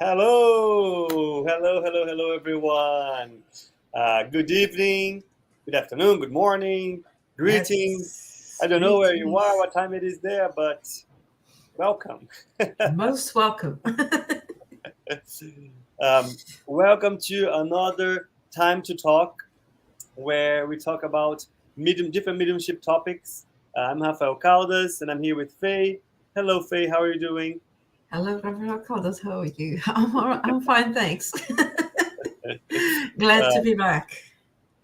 Hello, everyone. Good evening, good afternoon, good morning, greetings. Yes, I don't know where you are, greetings. what time it is there, but welcome. Most welcome. um, Welcome to another Time to Talk, where we talk about different mediumship topics. I'm Rafael Caldas, and I'm here with Faye. Hello, Faye. How are you doing? Hello, Rafael Caldas. How are you? I'm fine, thanks. Glad to Uh, be back.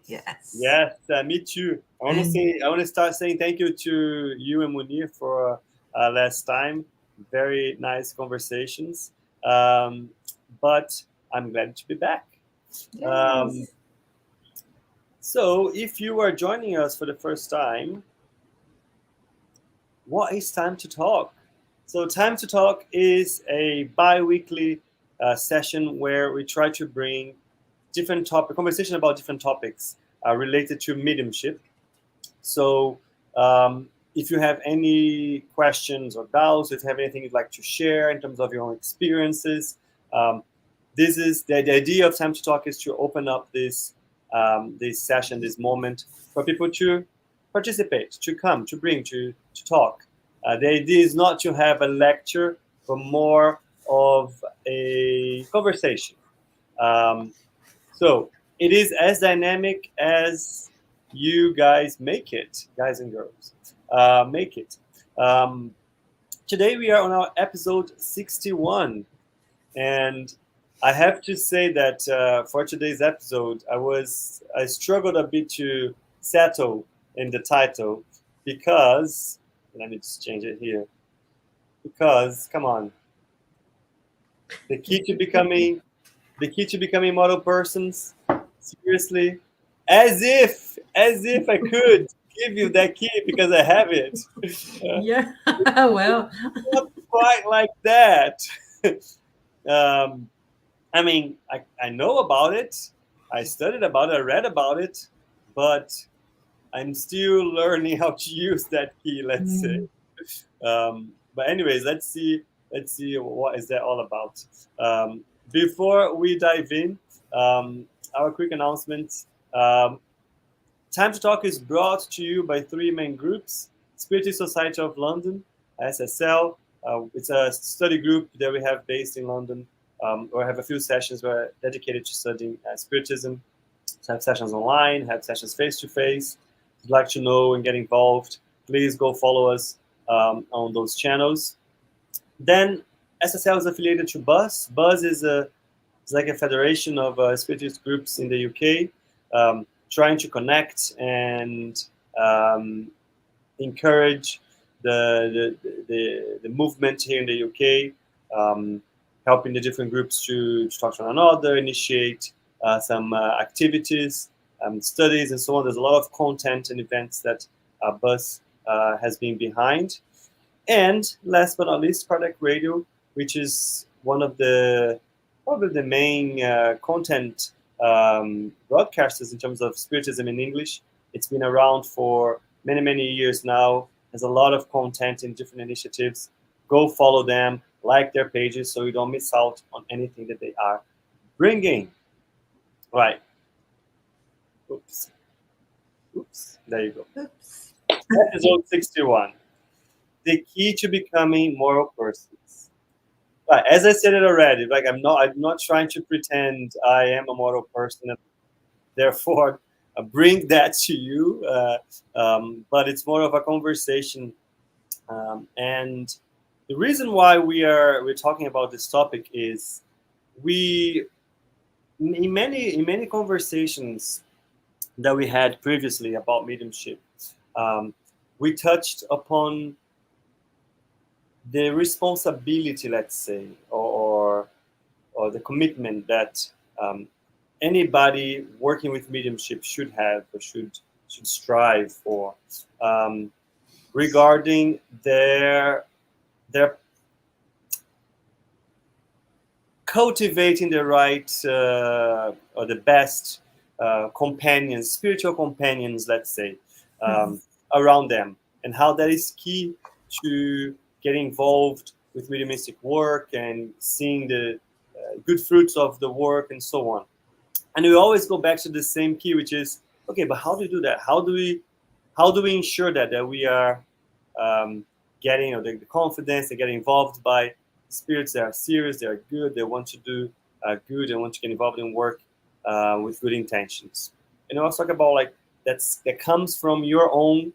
Yes. Yes, me too. And I want to start saying thank you to you and Munir for last time. Very nice conversations. Um, but I'm glad to be back. Um, yes. so, if you are joining us for the first time, what is Time to Talk? So, Time to Talk is a bi-weekly session where we try to bring conversation about different topics related to mediumship. So, if you have any questions or doubts, if you have anything you'd like to share in terms of your own experiences, um, this is the idea of Time to Talk is to open up this session, this moment for people to participate, to come, to bring, to talk. The idea is not to have a lecture, but more of a conversation. Um, so it is as dynamic as you guys make it, guys and girls, make it. Um, Today we are on our episode 61, and I have to say that for today's episode, I struggled a bit to settle in the title because let me just change it here. Because come on, the key to becoming the key to becoming model persons. Seriously, as if I could give you that key because I have it. Yeah. It's Well, not quite like that. um, I mean, I know about it. I studied about it. I read about it, but I'm still learning how to use that key. Let's say. mm, But anyways, let's see what is that all about. Before we dive in, our quick announcements. Time to Talk is brought to you by three main groups: Spiritist Society of London, SSL. It's a study group that we have based in London. We have a few sessions where dedicated to studying Spiritism. So have sessions online, have sessions face to face. If you'd like to know and get involved, please go follow us on those channels. Then SSL is affiliated to Buzz. Buzz is like a federation of spiritist groups in the UK, trying to connect and encourage the movement here in the UK, helping the different groups to talk to one another, initiate some activities, studies, and so on. There's a lot of content and events that Buzz has been behind. And last but not least, Cardiac Radio, which is one of the probably the main content broadcasters in terms of spiritism in English. It's been around for many years now. There's a lot of content in different initiatives. Go follow them, like their pages, so you don't miss out on anything that they are bringing. Right. Oops. Oops. There you go. oops. Episode 61. The key to becoming moral persons. Right, as I said it already, like I'm not trying to pretend I am a moral person. Therefore, bring that to you. But it's more of a conversation. And the reason why we're talking about this topic is we in many conversations that we had previously about mediumship, um, we touched upon the responsibility, let's say, or the commitment that anybody working with mediumship should have or should strive for, um, regarding their cultivating the right or the best companions, spiritual companions, let's say, um, around them, and how that is key to getting involved with mediumistic work and seeing good fruits of the work and so on. And we always go back to the same key, which is, okay, but how do we do that? How do we ensure that we are getting the confidence, they get involved by spirits that are serious, they are good, they want to do good, they want to get involved in work with good intentions. And I was talking about like that comes from your own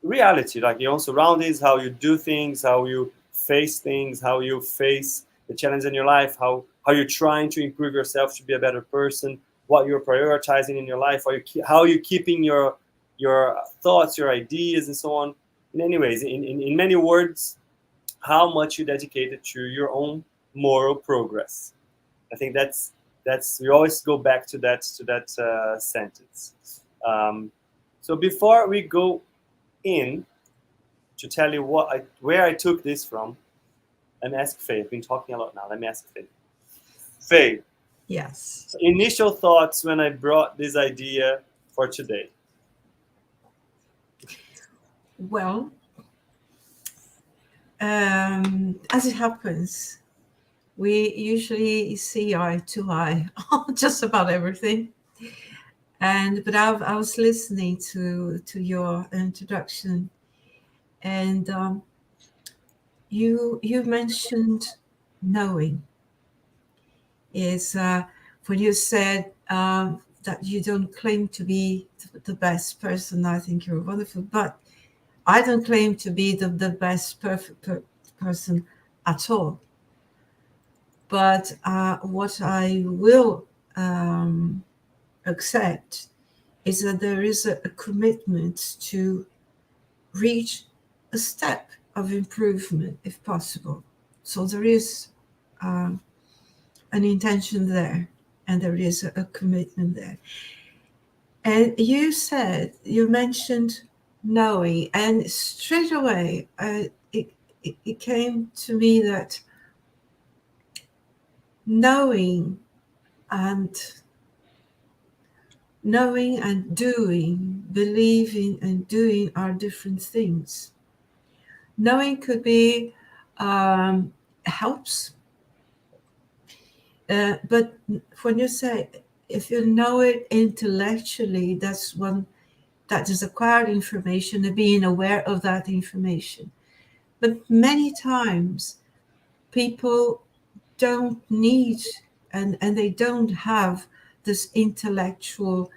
reality, like your own surroundings, how you do things, how you face things, how you face the challenge in your life, how you're trying to improve yourself to be a better person, what you're prioritizing in your life, how you're keeping your thoughts, your ideas, and so on. In any ways, in many words, how much you dedicated to your own moral progress. I think that's we always go back to that sentence. So before we go in to tell you where I took this from, let me ask Faye. I've been talking a lot now. Let me ask Faye. Faye. Yes. So initial thoughts when I brought this idea for today. Well, as it happens, we usually see eye to eye on just about everything. But I was listening to your introduction, and you mentioned knowing. Is when you said that you don't claim to be the best person. I think you're wonderful, but I don't claim to be the best perfect person at all. But what I will accept is that there is a commitment to reach a step of improvement if possible. So there is an intention there, and there is a commitment there. And you mentioned knowing, and straight away it came to me that knowing and doing, believing and doing are different things. Knowing could be helps, but when you say, if you know it intellectually, that is acquired information and being aware of that information. But many times people don't need and they don't have this intellectual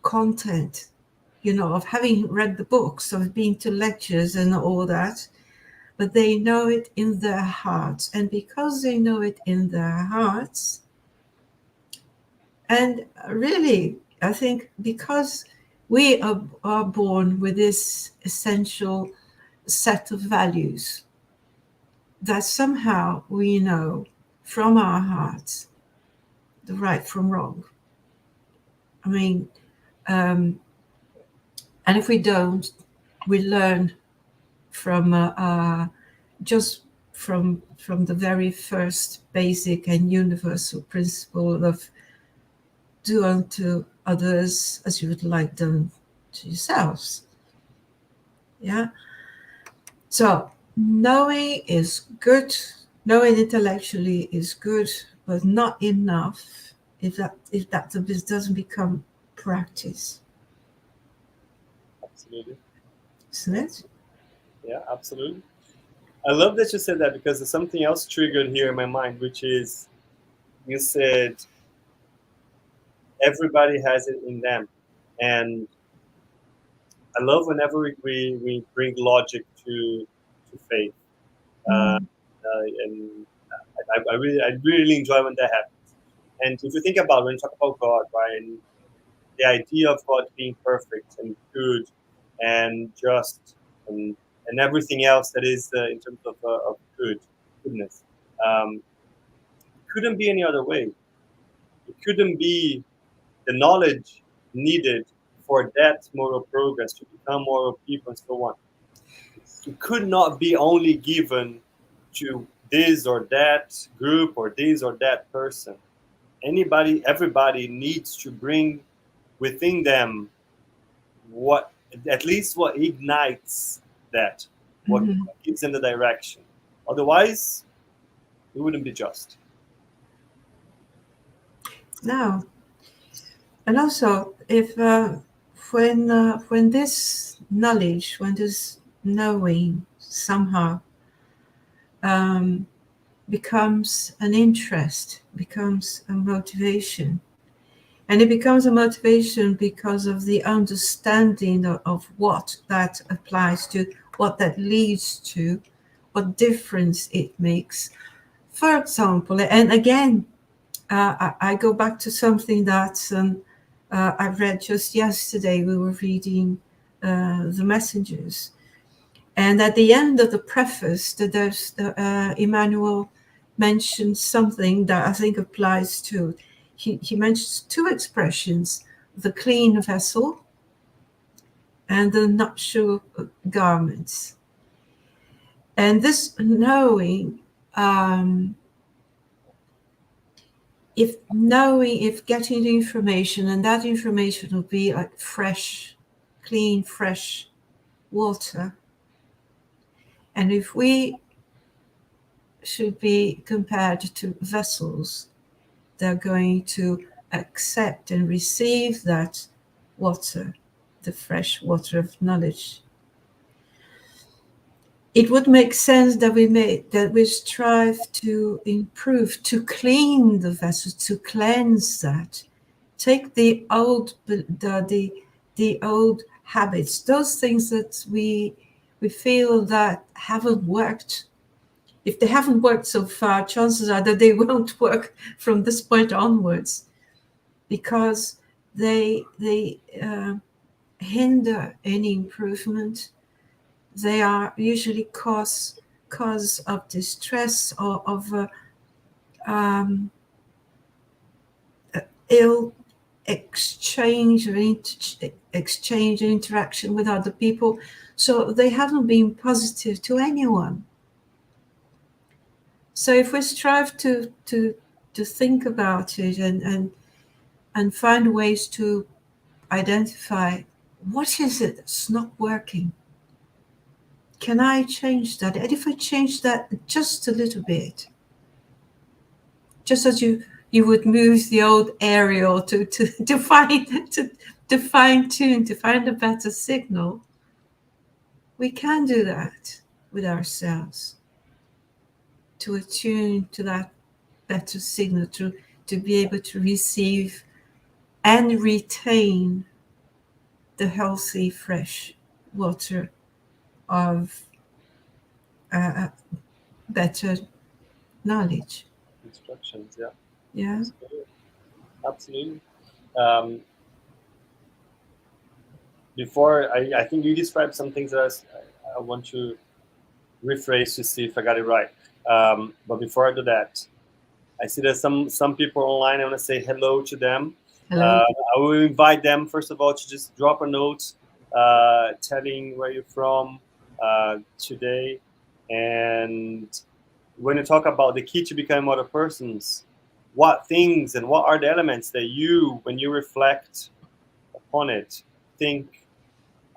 content, of having read the books, of being to lectures and all that, but they know it in their hearts. And because they know it in their hearts, and really, I think because we are born with this essential set of values that somehow we know from our hearts the right from wrong. I mean, and if we don't, we learn from just from the very first basic and universal principle of do unto others as you would like done to yourselves. Yeah. So knowing is good. Knowing intellectually is good, but not enough if that doesn't become practice. Absolutely. Isn't it? Yeah, absolutely. I love that you said that, because there's something else triggered here in my mind, which is you said everybody has it in them. And I love whenever we bring logic to faith. And I really enjoy when that happens. And if you think about when you talk about God, right, and the idea of God being perfect and good and just and everything else that is in terms of goodness, couldn't be any other way. It couldn't be the knowledge needed for that moral progress to become moral people and so on. It could not be only given to this or that group or this or that person. Everybody needs to bring within them at least what ignites that. what Mhm. gives them the direction. Otherwise, it wouldn't be just. No. And also, if when this knowledge, when this knowing somehow um, becomes an interest, becomes a motivation, and it becomes a motivation because of the understanding of what that applies to, what that leads to, what difference it makes. For example, and again, I go back to something that I read just yesterday. We were reading The Messengers. And at the end of the preface, there's Emmanuel mentions something that I think applies to. He mentions two expressions: the clean vessel and the nuptial garments. And this knowing, if getting the information, and that information will be like fresh, clean, fresh water. And if we should be compared to vessels, they're going to accept and receive that water, the fresh water of knowledge. It would make sense that we strive to improve, to clean the vessel, to cleanse that. Take the old habits, those things that we feel that haven't worked. If they haven't worked so far, chances are that they won't work from this point onwards, because they hinder any improvement. They are usually cause of distress or of ill exchange or exchange and interaction with other people. So they haven't been positive to anyone. So if we strive to think about it and find ways to identify what is it that's not working, can I change that? And if I change that just a little bit, just as you would move the old aerial to fine tune, to find a better signal, we can do that with ourselves, to attune to that better signal, to be able to receive and retain the healthy, fresh water of better knowledge. Instructions, yeah. Yeah. Absolutely. Before, I think you described some things that I want to rephrase to see if I got it right. But before I do that, I see there's some people online. I want to say hello to them. Hello. I will invite them, first of all, to just drop a note telling where you're from today. And when you talk about the key to becoming other persons, what things and what are the elements that you, when you reflect upon it, think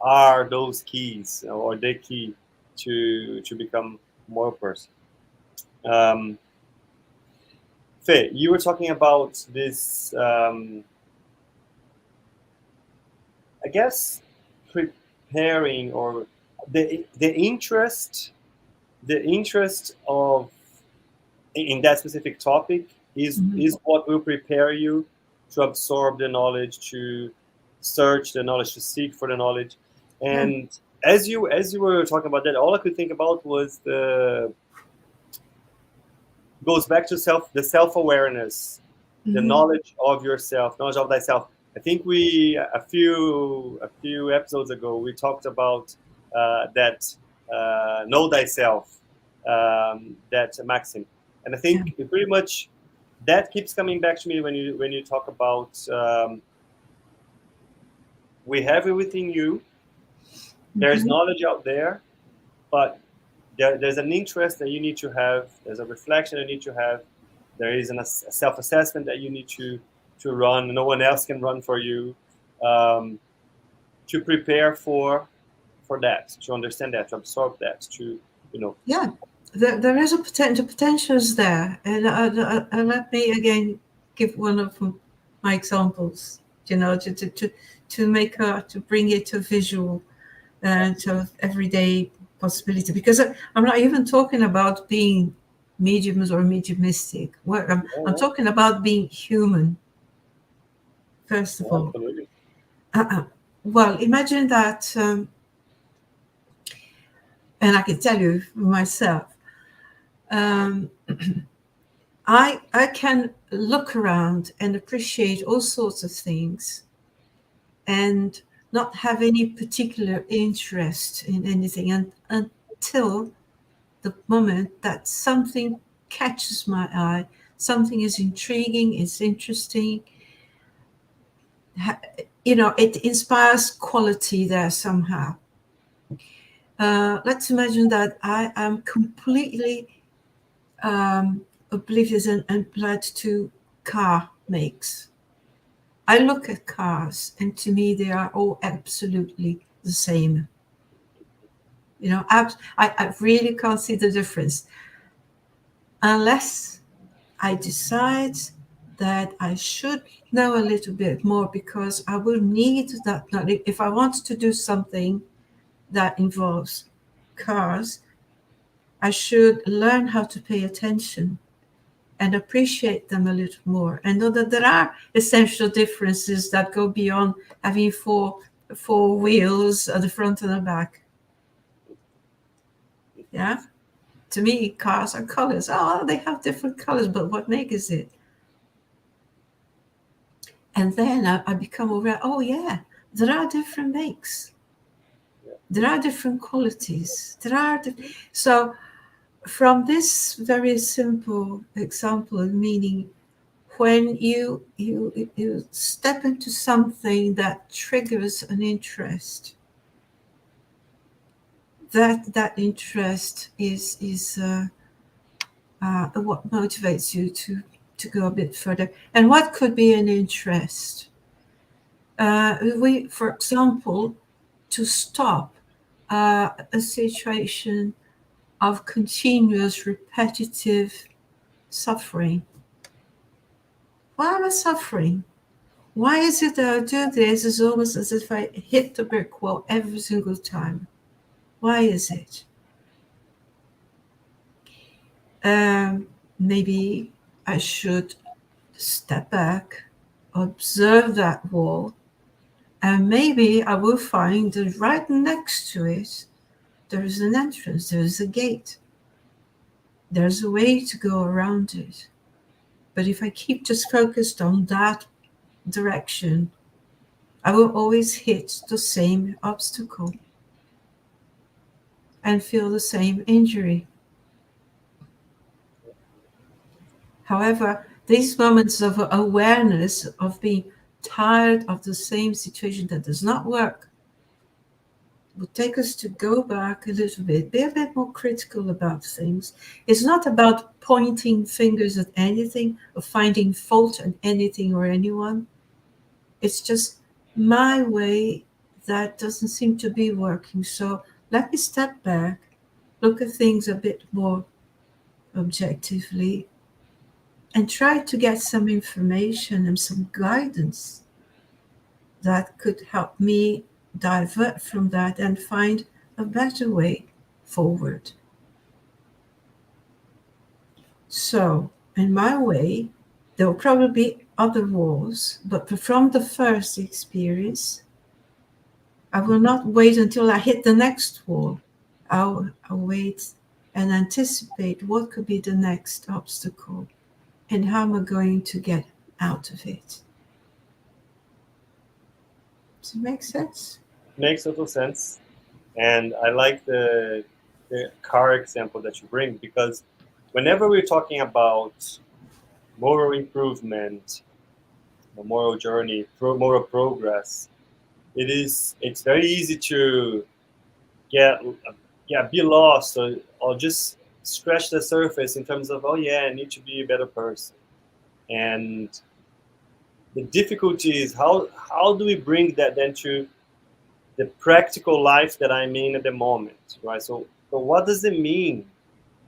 are those keys or the key to become more person? Faye, you were talking about this, I guess, preparing or the interest of in that specific topic is what will prepare you to absorb the knowledge, to search the knowledge, to seek for the knowledge. And as you were talking about that, all I could think about was goes back to the self-awareness, the knowledge of yourself, knowledge of thyself. I think we a few episodes ago we talked about that know thyself, that maxim, and I think it pretty much that keeps coming back to me when you talk about we have it within you. There's knowledge out there, but there's an interest that you need to have. There's a reflection you need to have. There is a self-assessment that you need to run. No one else can run for you, to prepare for for that, to understand that, to absorb that, to Yeah, there is a potential. The potential is there, and let me again give one of my examples. To make to bring it to visual and to everyday possibility. Because I'm not even talking about being mediums or mediumistic. I'm talking about being human. First of all, absolutely. well, imagine that, and I can tell you myself. I can look around and appreciate all sorts of things and not have any particular interest in anything until the moment that something catches my eye, something is intriguing, it's interesting. It inspires quality there somehow. Let's imagine that I am completely oblivious and blind to car makes. I look at cars, and to me, they are all absolutely the same. I really can't see the difference unless I decide that I should know a little bit more, because I will need that knowledge. If I want to do something that involves cars, I should learn how to pay attention and appreciate them a little more, and know that there are essential differences that go beyond having four wheels at the front and the back. Yeah, to me, cars are colors. Oh, they have different colors, but what make is it? And then I become aware. Oh yeah, there are different makes. There are different qualities. So from this very simple example, meaning when you step into something that triggers an interest, that interest is what motivates you to go a bit further. And what could be an interest? For example, to stop a situation of continuous repetitive suffering. Why am I suffering? Why is it that I do this? It's almost as if I hit the brick wall every single time. Why is it? Maybe I should step back, observe that wall, and maybe I will find that right next to it, there is an entrance, there is a gate. There's a way to go around it. But if I keep just focused on that direction, I will always hit the same obstacle and feel the same injury. However, these moments of awareness, of being tired of the same situation that does not work, will take us to go back a little bit, be a bit more critical about things. It's not about pointing fingers at anything or finding fault in anything or anyone. It's just my way that doesn't seem to be working. So let me step back, look at things a bit more objectively, and try to get some information and some guidance that could help me divert from that and find a better way forward. So, in my way, there will probably be other walls, but from the first experience, I will not wait until I hit the next wall. I'll wait and anticipate what could be the next obstacle and how am I going to get out of it. Does it make sense? Makes total sense. And I like the car example that you bring, because whenever we're talking about moral improvement, moral journey, moral progress, it's very easy to be lost, or just scratch the surface in terms of, oh yeah, I need to be a better person. And the difficulty is how do we bring that then to the practical life that I'm in at the moment, right? So what does it mean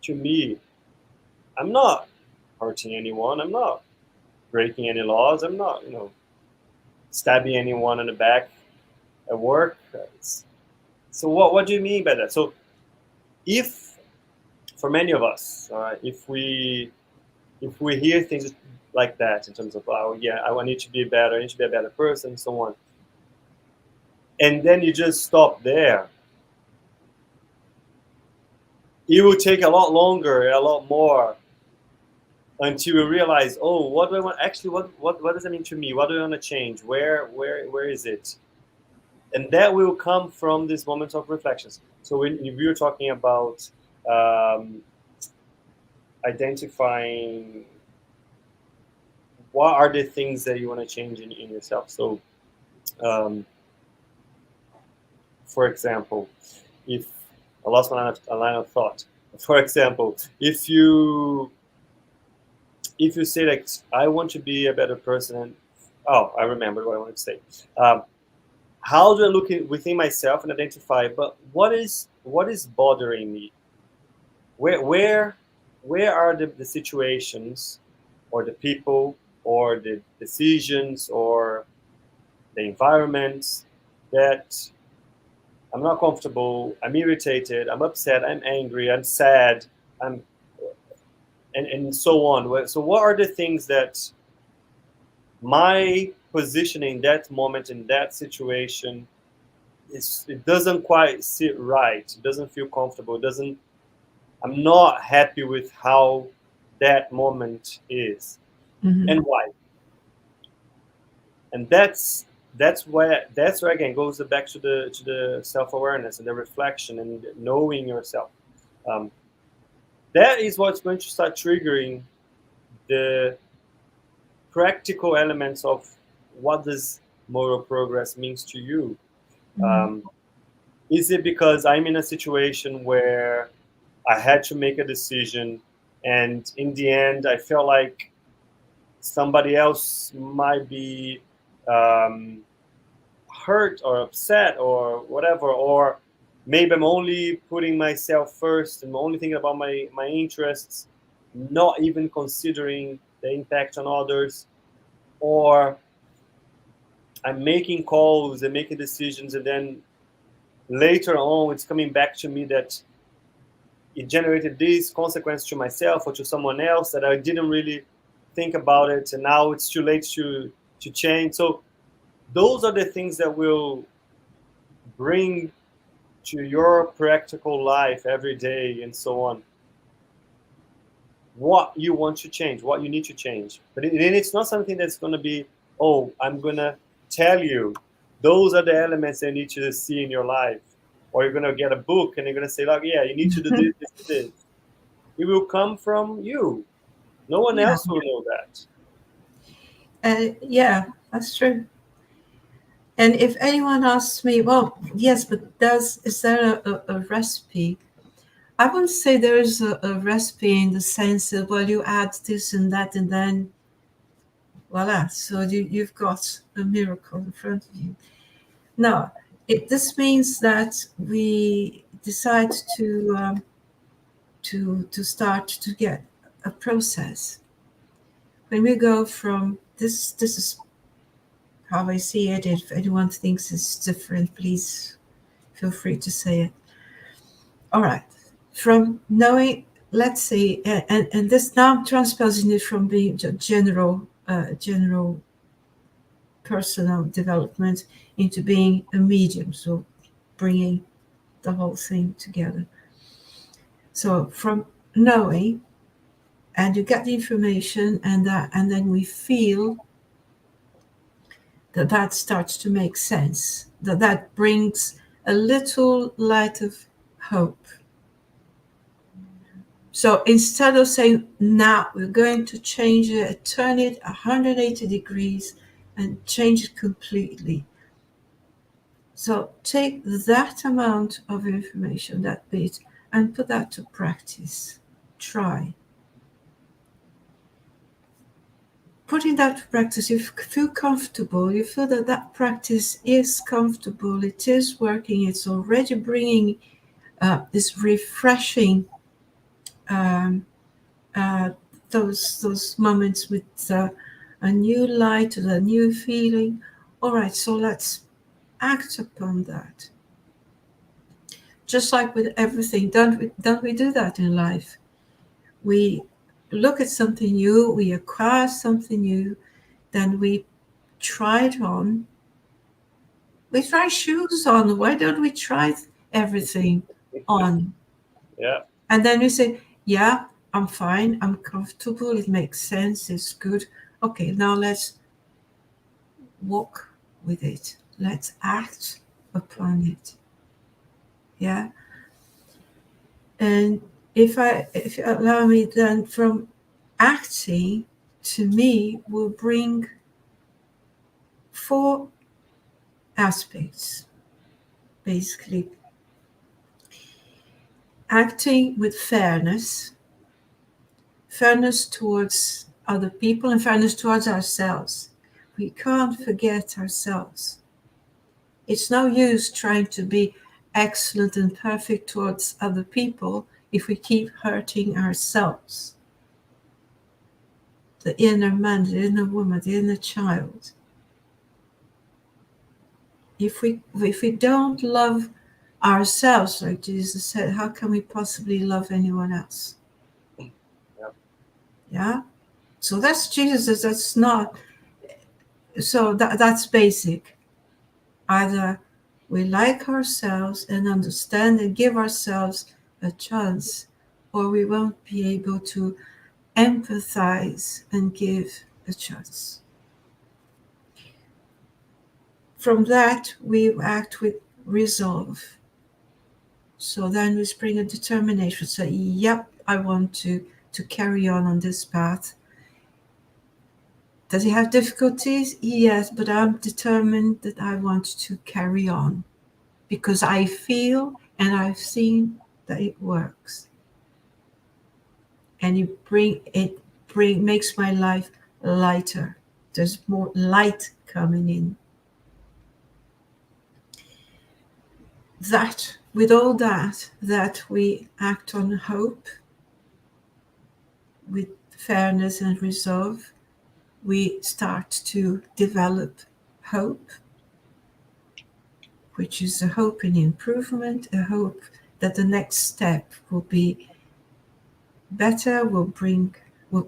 to me? I'm not hurting anyone. I'm not breaking any laws. I'm not, stabbing anyone in the back at work. So what do you mean by that? So if, for many of us, if we hear things like that in terms of, oh yeah, I need to be better, I need to be a better person, and so on, and then you just stop there, it will take a lot longer, a lot more, until you realize, oh, what do I want? Actually, what does that mean to me? What do I want to change? Where is it? And that will come from this moment of reflections. So when we were talking about identifying what are the things that you want to change in yourself. So, for example, if I lost a line of thought. For example, if you say like, I want to be a better person, oh, I remember what I wanted to say. How do I look within myself and identify? But what is bothering me? Where are the situations, or the people, or the decisions, or the environments that I'm not comfortable, I'm irritated, I'm upset, I'm angry, I'm sad, and so on. So what are the things that my position in that moment, in that situation, it doesn't quite sit right, it doesn't feel comfortable, I'm not happy with how that moment is, and why? And that's where again goes back to the self-awareness and the reflection and knowing yourself. That is what's going to start triggering the practical elements of what does moral progress means to you. Is it because I'm in a situation where I had to make a decision, and in the end I felt like somebody else might be hurt or upset or whatever, or maybe I'm only putting myself first and only thinking about my interests, not even considering the impact on others, or I'm making calls and making decisions, and then later on it's coming back to me that it generated this consequence to myself or to someone else that I didn't really think about it, and now it's too late to change. So those are the things that will bring to your practical life every day and so on what you want to change, what you need to change. But it's not something that's going to be, oh, I'm going to tell you those are the elements that you need to see in your life, or you're going to get a book and you're going to say, like, yeah, you need to do this. It will come from you. No one else will know that. Yeah, that's true. And if anyone asks me, well, yes, but is there a recipe? I wouldn't say there is a recipe in the sense that, well, you add this and that, and then voila, so you've got a miracle in front of you. No, this means that we decide to start to get a process. When we go from this is how I see it. If anyone thinks it's different, please feel free to say it. All right. From knowing, let's say, and this now I'm transposing it from being general personal development into being a medium, so bringing the whole thing together. So from knowing, and you get the information, and then we feel that starts to make sense, that brings a little light of hope. So instead of saying, now we're going to change it, turn it 180 degrees and change it completely. So take that amount of information, that bit, and put that to practice. Try. putting that to practice, you feel comfortable, you feel that that practice is comfortable, it is working, it's already bringing this refreshing those moments with a new light, a new feeling. All right, so let's act upon that. Just like with everything, don't we do that in life? We look at something new, we acquire something new, then we try it on. We try shoes on. Why don't we try everything on? Yeah. And then we say, yeah, I'm fine, I'm comfortable, it makes sense, it's good. Okay, now let's walk with it. Let's act upon it. Yeah. And if you allow me, then from acting to me will bring 4 aspects. Basically, acting with fairness towards other people and fairness towards ourselves. We can't forget ourselves. It's no use trying to be excellent and perfect towards other people if we keep hurting ourselves. The inner man, the inner woman, the inner child. If we don't love ourselves, like Jesus said, how can we possibly love anyone else? Yeah. So that's Jesus. That's not. So that's basic. Either we like ourselves and understand and give ourselves a chance, or we won't be able to empathize and give a chance. From that, we act with resolve. So then we spring a determination. Say, yep, I want to carry on this path. Does he have difficulties? Yes, but I'm determined that I want to carry on because I feel and I've seen that it works. And it makes my life lighter. There's more light coming in. That, with all that we act on hope, with fairness and resolve, we start to develop hope, which is a hope in improvement, a hope that the next step will be better, will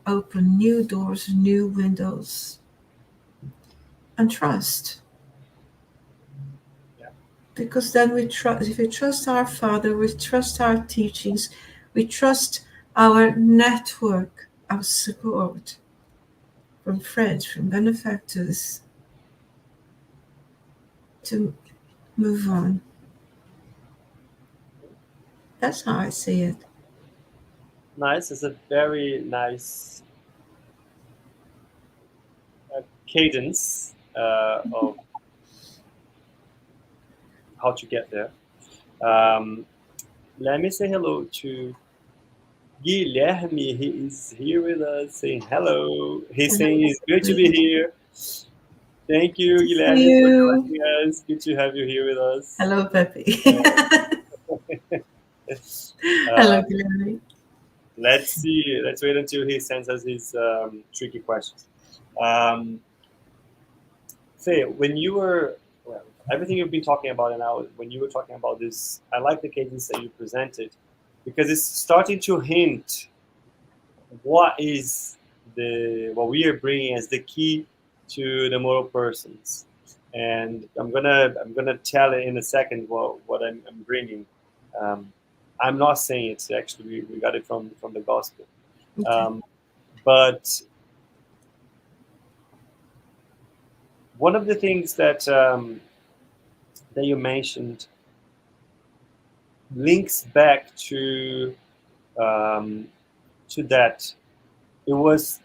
open new doors, new windows, and trust. Yeah. Because then we trust. If we trust our Father, we trust our teachings, we trust our network of support from friends, from benefactors, to move on. That's how I see it. Nice. It's a very nice cadence of how to get there. Let me say hello to Guilherme. He is here with us saying hello. He's saying it's good to be here. Thank you, Guilherme, for joining us. Good to have you here with us. Hello, Pepe. Hello, Guilherme. Let's see. Let's wait until he sends us his tricky questions. Faye, when you were everything you've been talking about, and now when you were talking about this, I like the cadence that you presented because it's starting to hint what we are bringing as the key to the moral persons, and I'm gonna tell it in a second what I'm bringing. I'm not saying it's actually we got it from the gospel, Okay. but one of the things that you mentioned links back to that. It was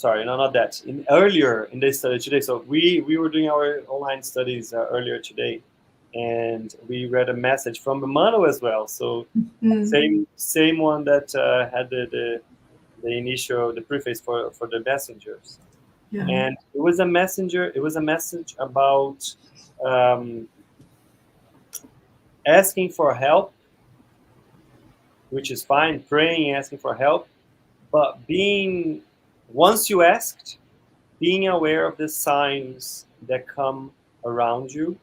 not that. Earlier in this study today, so we were doing our online studies earlier today, and we read a message from Emmanuel as well. So same one that had the preface for the messengers. Yeah. And it was a messenger. It was a message about um, asking for help, which is fine, praying, asking for help, but being, once you asked, being aware of the signs that come around you,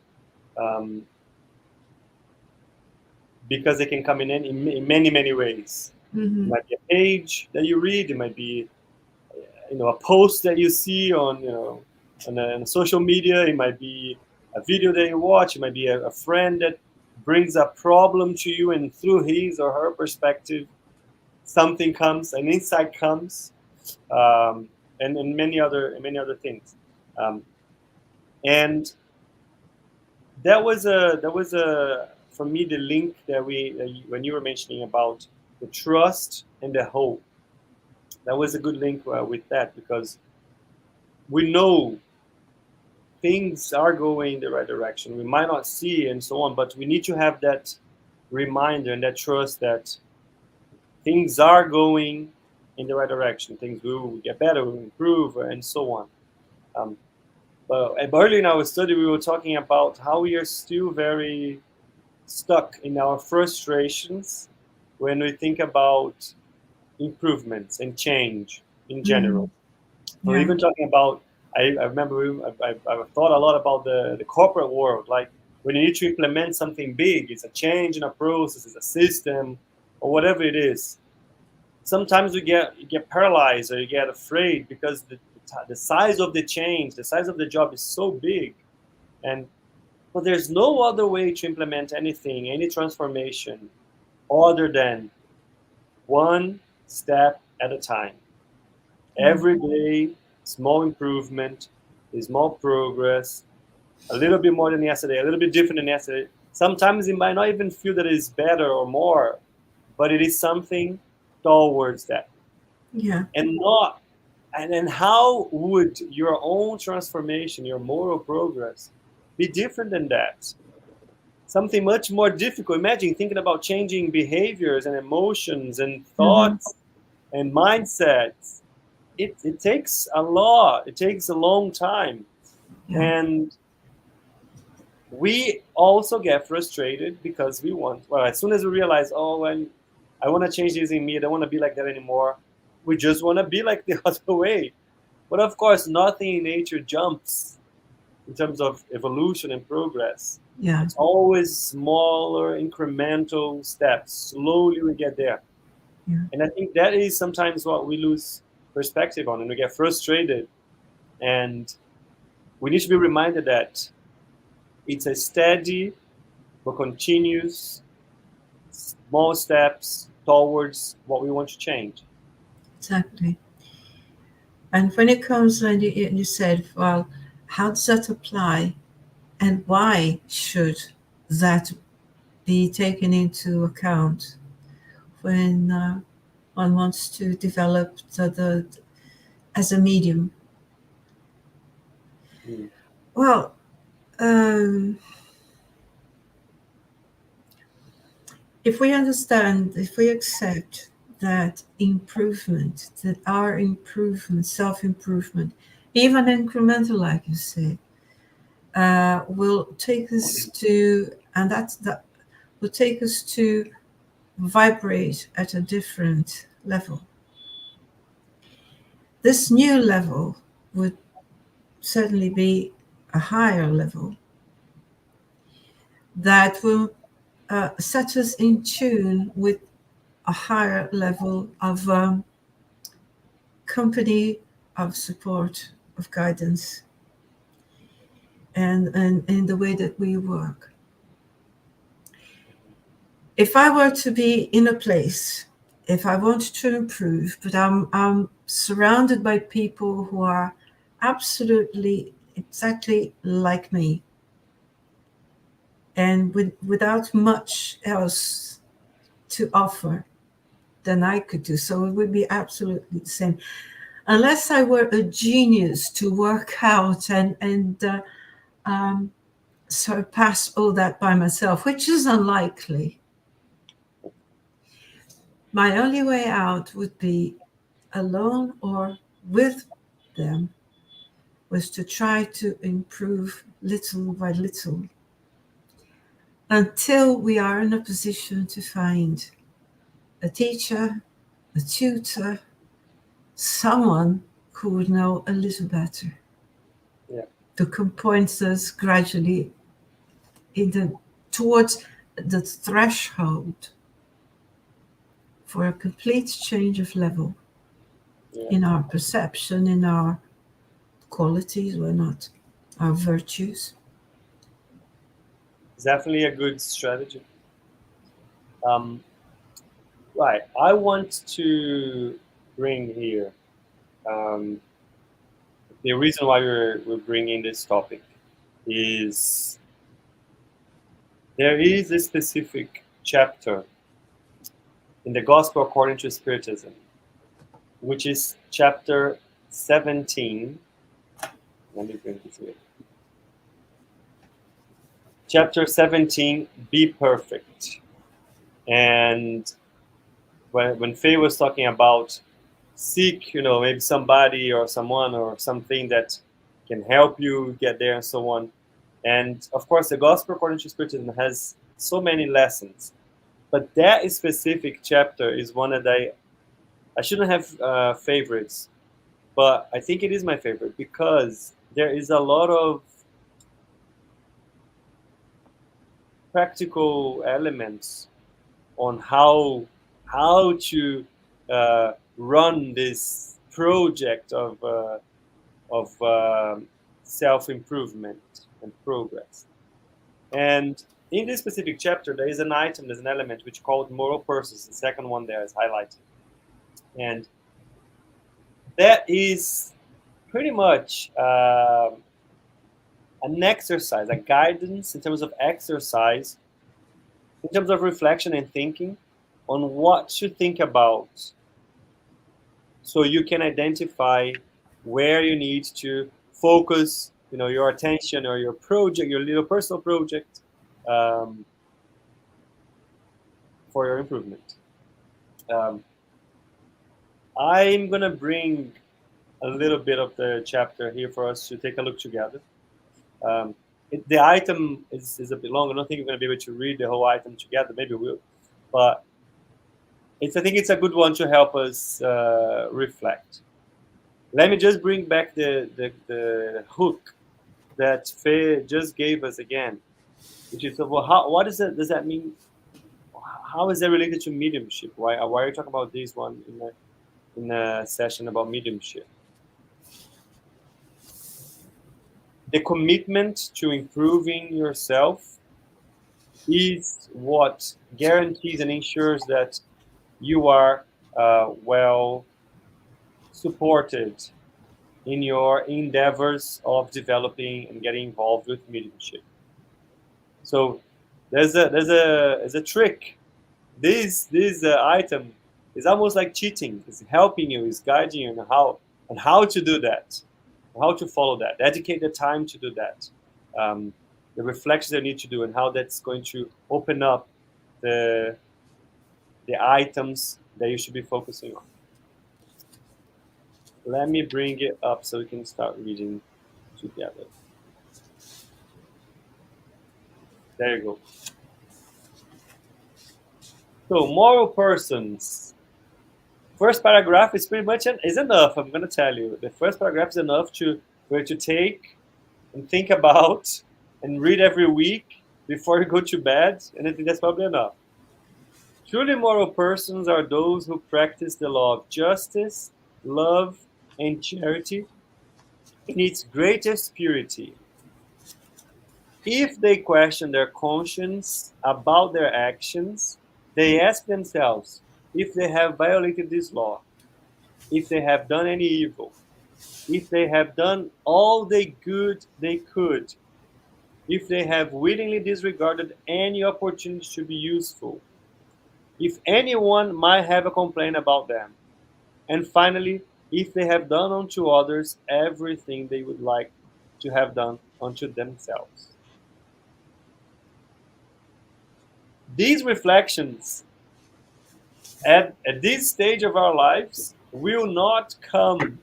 um, because they can come in many, many ways. It Mm-hmm. might be a page that you read. It might be, a post that you see on, on social media. It might be a video that you watch. It might be a friend that brings a problem to you, and through his or her perspective, something comes, an insight comes, and many other things. Um, and that was a for me the link that we when you were mentioning about the trust and the hope. That was a good link with that, because we know things are going in the right direction. We might not see and so on, but we need to have that reminder and that trust that things are going in the right direction. Things will get better, will improve, and so on. Um, but earlier in our study, we were talking about how we are still very stuck in our frustrations when we think about improvements and change in Mm-hmm. general. We're Yeah. even talking about, I remember I've thought a lot about the corporate world. Like when you need to implement something big, it's a change in a process, it's a system, or whatever it is. Sometimes you get paralyzed or you get afraid because the size of the change, the size of the job is so big, and but there's no other way to implement anything, any transformation, other than one step at a time. Yeah. Every day, small improvement, small progress, a little bit more than yesterday, a little bit different than yesterday. Sometimes it might not even feel that it's better or more, but it is something towards that. Yeah. And not and then how would your own transformation, your moral progress, be different than that? Something much more difficult. Imagine thinking about changing behaviors and emotions and Mm-hmm. thoughts and mindsets. It takes a lot. It takes a long time. Yeah. And we also get frustrated because we want, well, as soon as we realize, oh, and I want to change this in me, I don't want to be like that anymore, we just want to be like the other way. But of course, nothing in nature jumps in terms of evolution and progress. Yeah. It's always smaller, incremental steps. Slowly we get there. Yeah. And I think that is sometimes what we lose perspective on, and we get frustrated. And we need to be reminded that it's a steady but continuous small steps towards what we want to change. Exactly. And when it comes, when you said, well, how does that apply, and why should that be taken into account when one wants to develop the as a medium? Mm. Well, um, if we understand, if we accept that improvement, that our improvement, self improvement, even incremental, like you said, will take us to, and that will take us to vibrate at a different level. This new level would certainly be a higher level that will set us in tune with a higher level of company, of support, of guidance, and in the way that we work. If I were to be in a place, if I wanted to improve, but I'm surrounded by people who are absolutely exactly like me, and without much else to offer than I could do, so it would be absolutely the same. Unless I were a genius to work out and um, surpass all that by myself, which is unlikely. My only way out would be alone or with them, was to try to improve little by little until we are in a position to find a teacher, a tutor, someone who would know a little better. Yeah. To point us gradually towards the threshold for a complete change of level in our perception, in our qualities, why not, our virtues. It's definitely a good strategy. Right, I want to bring here the reason why we're bringing this topic is there is a specific chapter in the Gospel according to Spiritism, which is chapter 17. Let me bring this here. Chapter 17, Be Perfect. And when Faye was talking about seek, maybe somebody or someone or something that can help you get there and so on. And of course, the Gospel according to Spiritism has so many lessons. But that specific chapter is one that I shouldn't have favorites, but I think it is my favorite because there is a lot of practical elements on how to run this project of self-improvement and progress. And in this specific chapter, there's an element which is called moral persons. The second one there is highlighted. And that is pretty much an exercise, a guidance in terms of exercise, in terms of reflection and thinking on what to think about, so you can identify where you need to focus, your attention or your project, your little personal project, for your improvement. I'm gonna bring a little bit of the chapter here for us to take a look together. The item is a bit long. I don't think we're going to be able to read the whole item together. Maybe we'll. But I think it's a good one to help us reflect. Let me just bring back the hook that Faye just gave us again, which is, well, what is it? Does that mean? How is that related to mediumship? Why are you talking about this one in a session about mediumship? The commitment to improving yourself is what guarantees and ensures that you are well supported in your endeavors of developing and getting involved with mediumship. So there's a trick. This item is almost like cheating. It's helping you, it's guiding you on how to do that. How to follow that, dedicate the time to do that, the reflections you need to do, and how that's going to open up the items that you should be focusing on. Let me bring it up so we can start reading together. There you go. So, moral persons. First paragraph is pretty much is enough. I'm going to tell you. The first paragraph is enough for you to take and think about and read every week before you go to bed. And I think that's probably enough. Truly moral persons are those who practice the law of justice, love, and charity in its greatest purity. If they question their conscience about their actions, they ask themselves if they have violated this law, if they have done any evil, if they have done all the good they could, if they have willingly disregarded any opportunity to be useful, if anyone might have a complaint about them, and finally, if they have done unto others everything they would like to have done unto themselves. These reflections at this stage of our lives will not come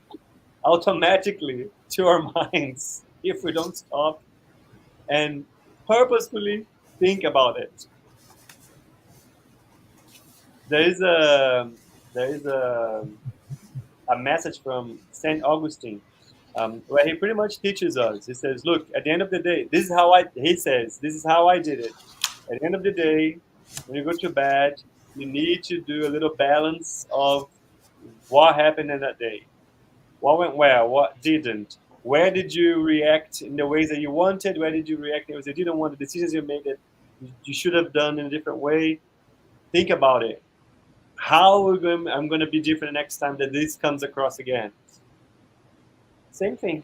automatically to our minds if we don't stop and purposefully think about it. There is a message from Saint Augustine, where he pretty much teaches us. He says, "Look, at the end of the day, this is how I." He says, "This is how I did it. At the end of the day, when you go to bed, you need to do a little balance of what happened in that day, what went well, what didn't. Where did you react in the ways that you wanted? Where did you react in the ways that you didn't want? The decisions you made that you should have done in a different way. Think about it. How I'm going to be different next time that this comes across again." Same thing.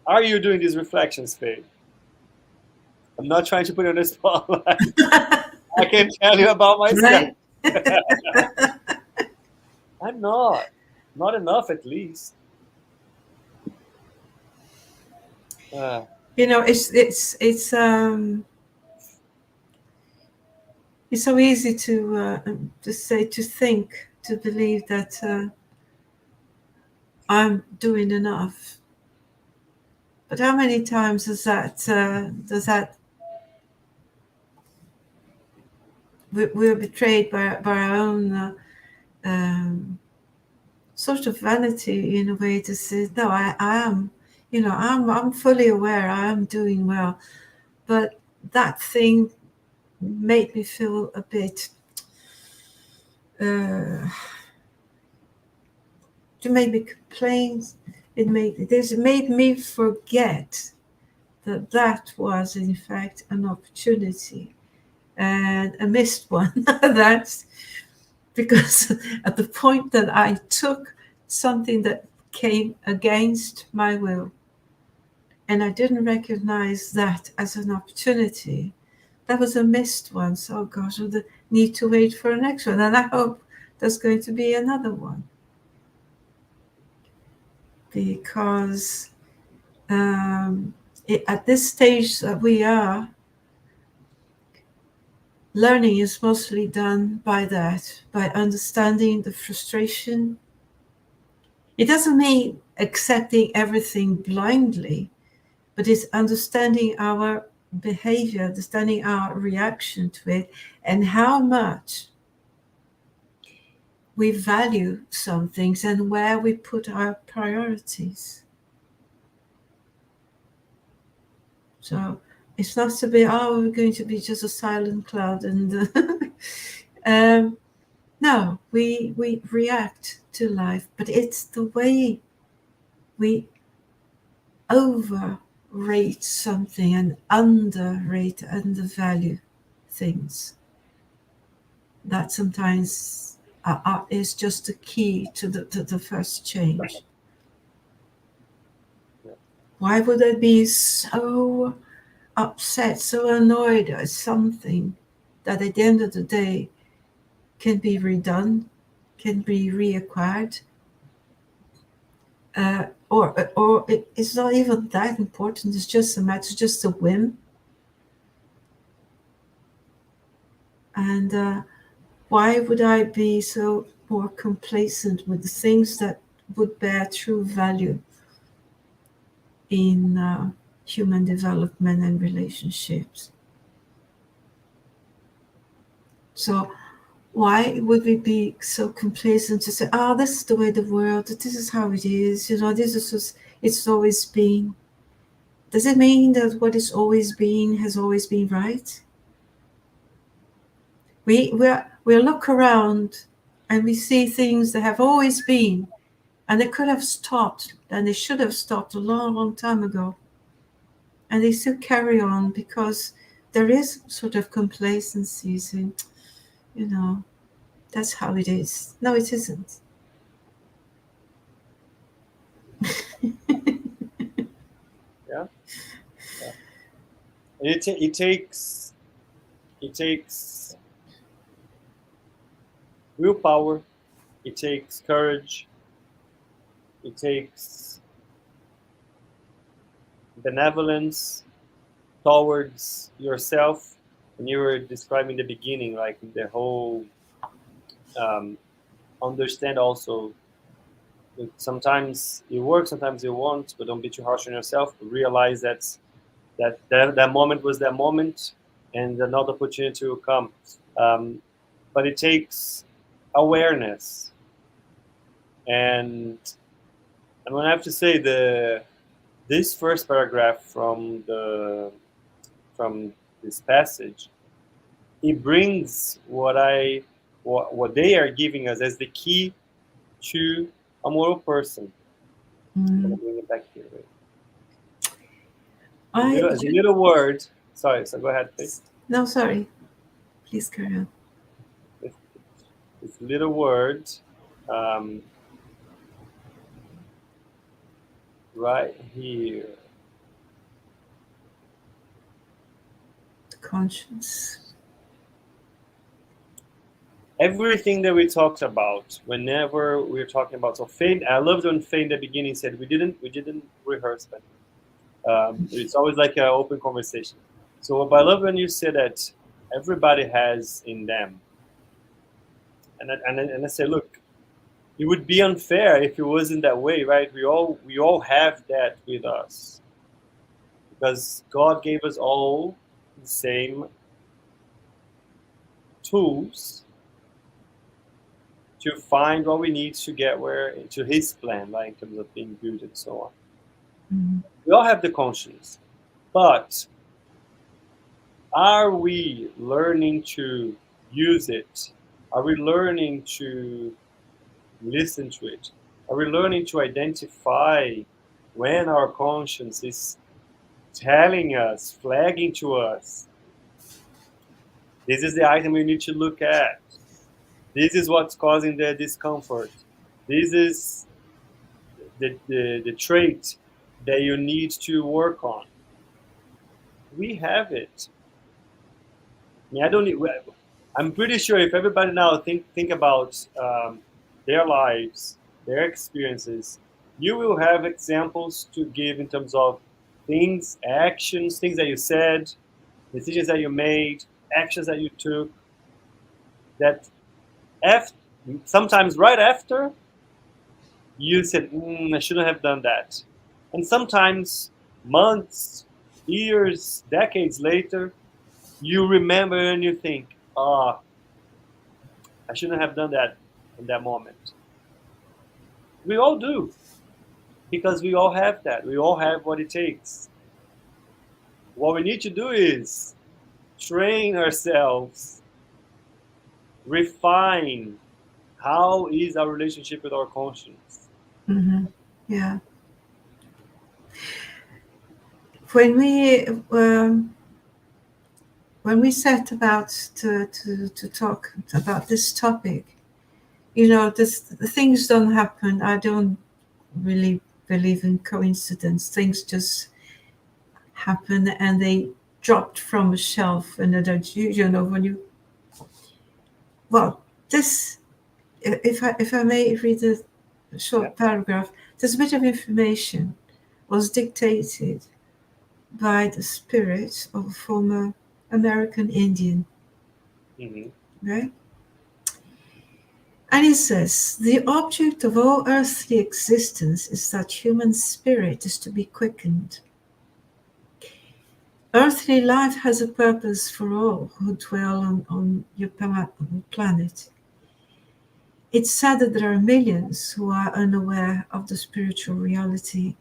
Are you doing these reflections, Faye? I'm not trying to put you on the spotlight. I can tell you about myself. Right? I'm not. Not enough, at least. It's so easy to say, to think, to believe that I'm doing enough. But how many times does that we're betrayed by our own sort of vanity, in a way, to say, no, I am, I'm fully aware I am doing well, but that thing made me feel a bit it made me complain. It made me forget that was in fact an opportunity, and a missed one. That's because at the point that I took something that came against my will, and I didn't recognize that as an opportunity, that was a missed one. So, gosh, I need to wait for the next one. And I hope there's going to be another one. Because at this stage that we are, learning is mostly done by understanding the frustration. It doesn't mean accepting everything blindly, but it's understanding our behavior, understanding our reaction to it, and how much we value some things and where we put our priorities. So it's not to be, we're going to be just a silent cloud, and no, we react to life, but it's the way we overrate something and undervalue things that sometimes is just the key to the first change. Why would I be so upset, so annoyed at something that at the end of the day can be redone, can be reacquired, or it's not even that important. It's just a matter, just a whim. And why would I be so more complacent with the things that would bear true value in human development and relationships? So why would we be so complacent to say, this is the way the world, this is how it is, this is just, it's always been. Does it mean that what is always been has always been right? We look around and we see things that have always been, and they could have stopped, and they should have stopped a long, long time ago. And they still carry on because there is sort of complacency, saying, that's how it is. No, it isn't. Yeah. It takes willpower. It takes courage. It takes benevolence towards yourself. And you were describing the beginning, like the whole understand also Sometimes it works, sometimes it won't, but don't be too harsh on yourself. Realize that moment was that moment, and another opportunity will come. But it takes awareness, and I'm gonna have to say this first paragraph from this passage, it brings what they are giving us as the key to a moral person. I'm gonna bring it back here. Wait. The little word. Sorry, so go ahead, please. No, sorry. Please carry on. This little word, right here. Conscience. Everything that we talked about, whenever we're talking about, so Faye, I loved when Faye in the beginning said we didn't rehearse, but it's always like an open conversation. So I love when you said that everybody has in them, and I say, look, it would be unfair if it wasn't that way, right? We all have that with us, because God gave us all the same tools to find what we need to get where into His plan, like in terms of being good and so on. Mm-hmm. We all have the conscience, but are we learning to use it? Are we learning to listen to it? Are we learning to identify when our conscience is telling us, flagging to us, this is the item we need to look at. This is what's causing the discomfort. This is the trait that you need to work on. We have it. I mean, I don't need. I'm pretty sure if everybody now think about their lives, their experiences, you will have examples to give in terms of things, actions, things that you said, decisions that you made, actions that you took, that sometimes right after you said, I shouldn't have done that. And sometimes months, years, decades later, you remember and you think, I shouldn't have done that in that moment. We all do, because we all have that. We all have what it takes. What we need to do is train ourselves, refine how is our relationship with our conscience. Mm-hmm. Yeah. When we set about to talk about this topic, the things don't happen. I don't really believe in coincidence. Things just happen and they dropped from a shelf, and that when you. Well, this, if I may read a short paragraph, this bit of information was dictated by the spirit of a former American Indian. Mm-hmm. Right? And he says, the object of all earthly existence is that human spirit is to be quickened. Earthly life has a purpose for all who dwell on your planet. It's sad that there are millions who are unaware of the spiritual reality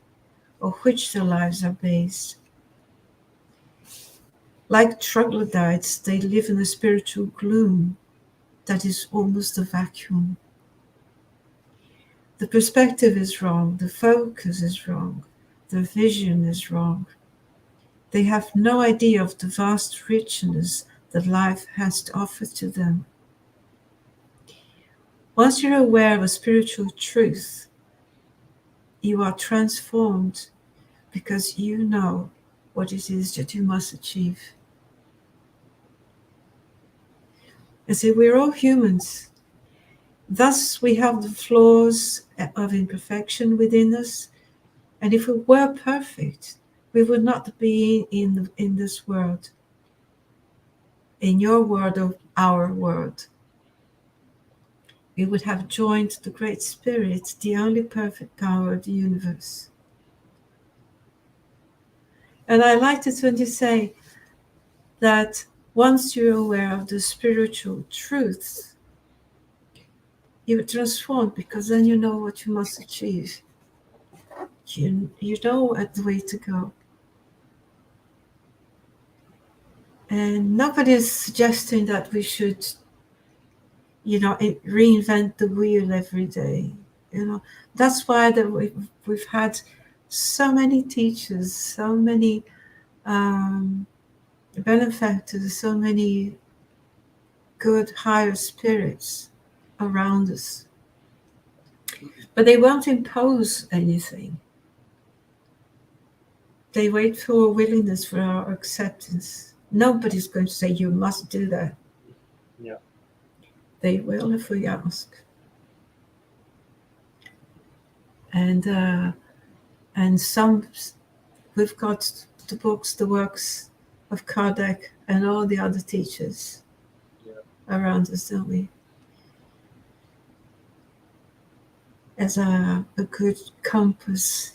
on which their lives are based. Like troglodytes, they live in a spiritual gloom that is almost a vacuum. The perspective is wrong, the focus is wrong, the vision is wrong. They have no idea of the vast richness that life has to offer to them. Once you're aware of a spiritual truth, you are transformed because you know what it is that you must achieve. I say we're all humans. Thus, we have the flaws of imperfection within us. And if we were perfect, we would not be in this world, in your world or our world. we would have joined the Great Spirit, the only perfect power of the universe. And I liked it when you say that once you're aware of the spiritual truths, you're transformed, because then you know what you must achieve. You know the way to go. And nobody is suggesting that we should, reinvent the wheel every day. That's why we've had so many teachers, so many benefactors, so many good higher spirits around us. But they won't impose anything. They wait for willingness, for our acceptance. Nobody's going to say, you must do that. Yeah. They will if we ask. And some, we've got the books, the works of Kardec and all the other teachers around us, don't we? As a good compass.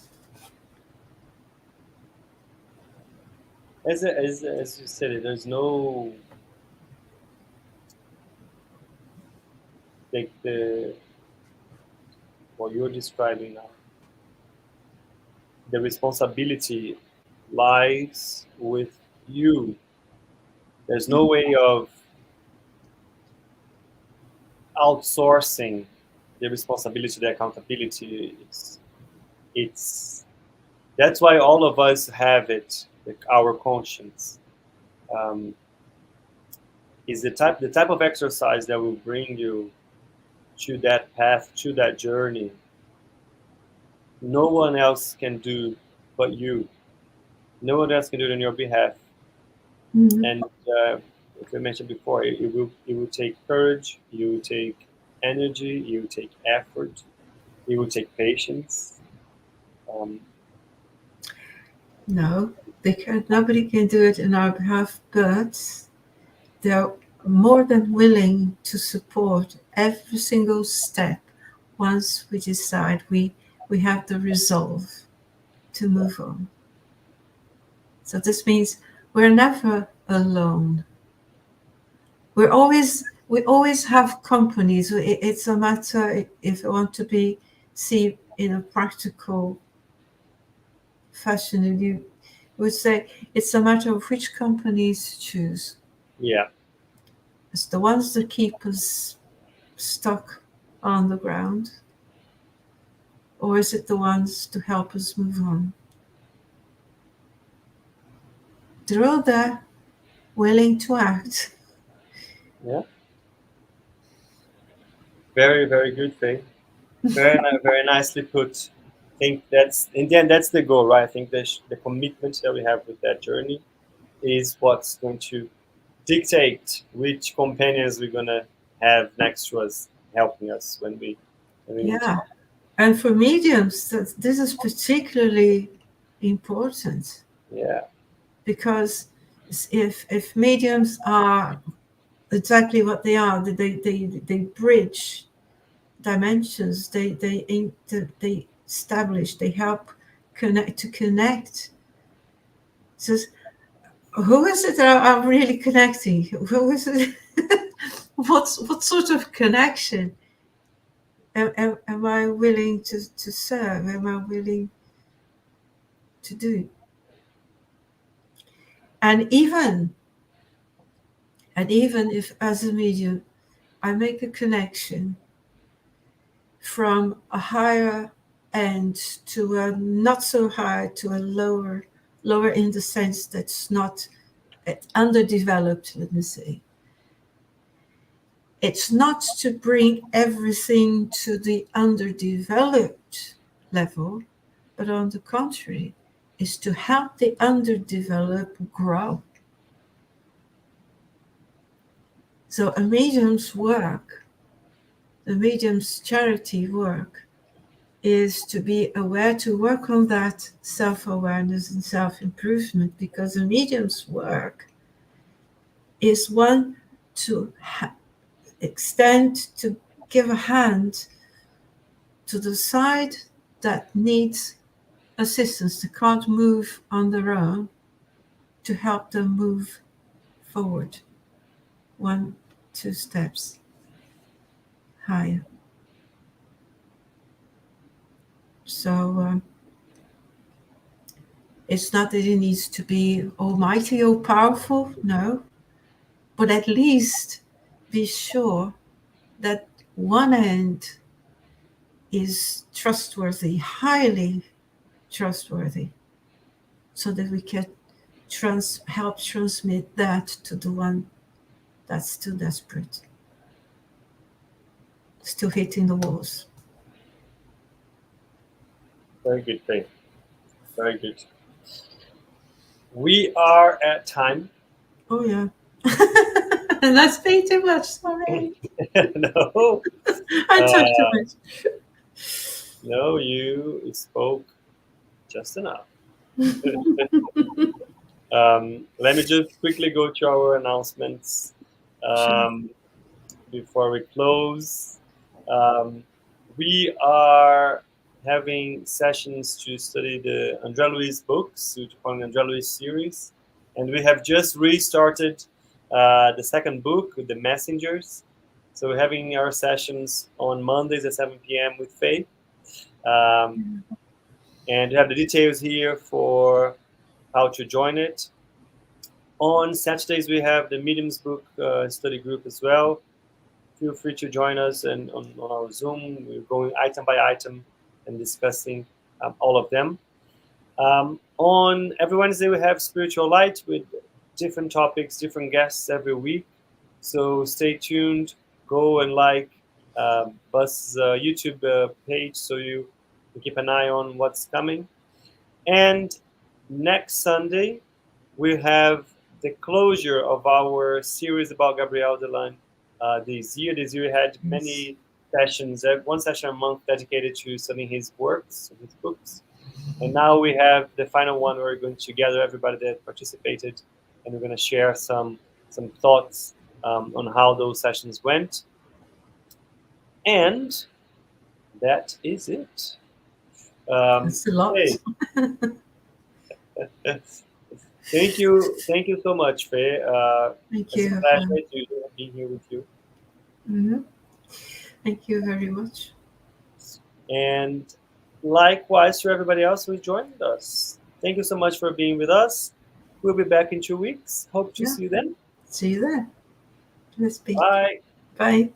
As you said, there's no like what you're describing now. The responsibility lies with you. There's no way of outsourcing the responsibility, the accountability. It's that's why all of us have it, like our conscience. Is the type of exercise that will bring you to that path, to that journey. No one else can do but you. No one else can do it on your behalf. Mm-hmm. And as I mentioned before, it will take courage, it will take energy, it will take effort, it will take patience. No, nobody can do it on our behalf, but they're more than willing to support every single step once we decide we have the resolve to move on. So this means we're never alone. We always have companies. It's a matter, if I want to see in a practical fashion, you would say it's a matter of which companies choose. Yeah. It's the ones that keep us stuck on the ground, or is it the ones to help us move on? They're all there, willing to act. Yeah. Very, very good, Faye. Very nicely put. I think that's in the end that's the goal, right? I think the commitment that we have with that journey is what's going to dictate which companions we're gonna have next to us, helping us when we need to. And for mediums, this is particularly important. Yeah. Because if mediums are exactly what they are, they bridge dimensions, they establish, they help connect. So who is it that are really connecting? Who is it? What sort of connection am I willing to serve? Am I willing to do? And even if, as a medium, I make a connection from a higher end to a not so high, to a lower in the sense that's not underdeveloped, let me say. It's not to bring everything to the underdeveloped level, but on the contrary, is to help the underdeveloped grow. So a medium's work, the medium's charity work, is to be aware, to work on that self-awareness and self-improvement, because a medium's work is one to extend, to give a hand to the side that needs assistance, that can't move on their own, to help them move forward 1, 2 steps higher. So it's not that it needs to be almighty or powerful, no, but at least be sure that one end is trustworthy, highly trustworthy, so that we can help transmit that to the one that's still desperate, still hitting the walls. Very good, Faye. Very good. We are at time. Oh, yeah. And I speak too much, sorry. No. I talk too much. No, you spoke just enough. Let me just quickly go to our announcements before we close. We are having sessions to study the André Luiz books, which are the André Luiz series, and we have just restarted the second book, The Messengers. So we're having our sessions on Mondays at 7 p.m. with Faye. And you have the details here for how to join it. On Saturdays, we have the Mediums book study group as well. Feel free to join us and on our Zoom. We're going item by item and discussing all of them. On every Wednesday, we have Spiritual Light with different topics, different guests every week. So stay tuned. Go and like Buz's YouTube page so you keep an eye on what's coming. And next Sunday, we have the closure of our series about Gabriel Deline this year. This year we had many sessions, one session a month dedicated to studying his works, his books. And now we have the final one where we're going to gather everybody that participated, and we're going to share some thoughts on how those sessions went. And that is it. That's a lot. Hey. Thank you so much, Faye. Thank you. It's a pleasure to be here with you. Mm-hmm. Thank you very much. And likewise to everybody else who joined us. Thank you so much for being with us. We'll be back in 2 weeks. Hope to see you then. See you there. Let's be. Bye. Bye.